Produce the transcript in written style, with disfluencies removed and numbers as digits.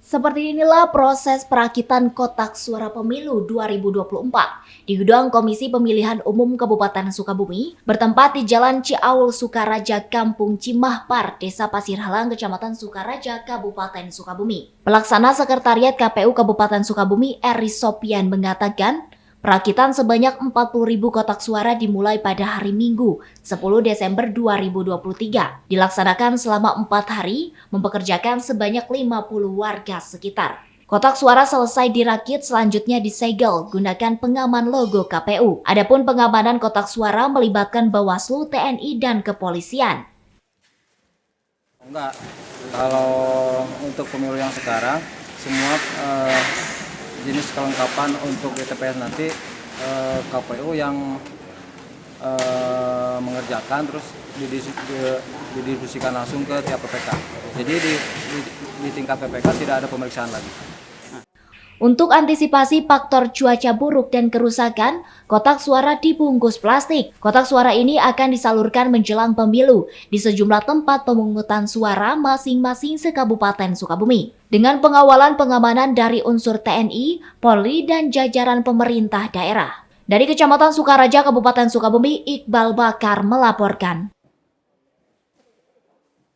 Seperti inilah proses perakitan kotak suara pemilu 2024 di gudang Komisi Pemilihan Umum Kabupaten Sukabumi bertempat di Jalan Ciaul Sukaraja, Kampung Cimahpar, Desa Pasir Halang, Kecamatan Sukaraja, Kabupaten Sukabumi. Pelaksana Sekretariat KPU Kabupaten Sukabumi, Eri Sopian, mengatakan perakitan sebanyak 40.000 kotak suara dimulai pada hari Minggu, 10 Desember 2023. Dilaksanakan selama 4 hari, mempekerjakan sebanyak 50 warga sekitar. Kotak suara selesai dirakit, selanjutnya disegel gunakan pengaman logo KPU. Adapun pengamanan kotak suara melibatkan Bawaslu, TNI, dan kepolisian. Enggak, kalau untuk pemilu yang sekarang, semua jenis kelengkapan untuk di TPS nanti KPU yang mengerjakan, terus didistribusikan langsung ke tiap PPK. Jadi di tingkat PPK tidak ada pemeriksaan lagi. Untuk antisipasi faktor cuaca buruk dan kerusakan, kotak suara dibungkus plastik. Kotak suara ini akan disalurkan menjelang pemilu di sejumlah tempat pemungutan suara masing-masing se-Kabupaten Sukabumi. Dengan pengawalan pengamanan dari unsur TNI, Polri, dan jajaran pemerintah daerah. Dari Kecamatan Sukaraja, Kabupaten Sukabumi, Iqbal Bakar melaporkan.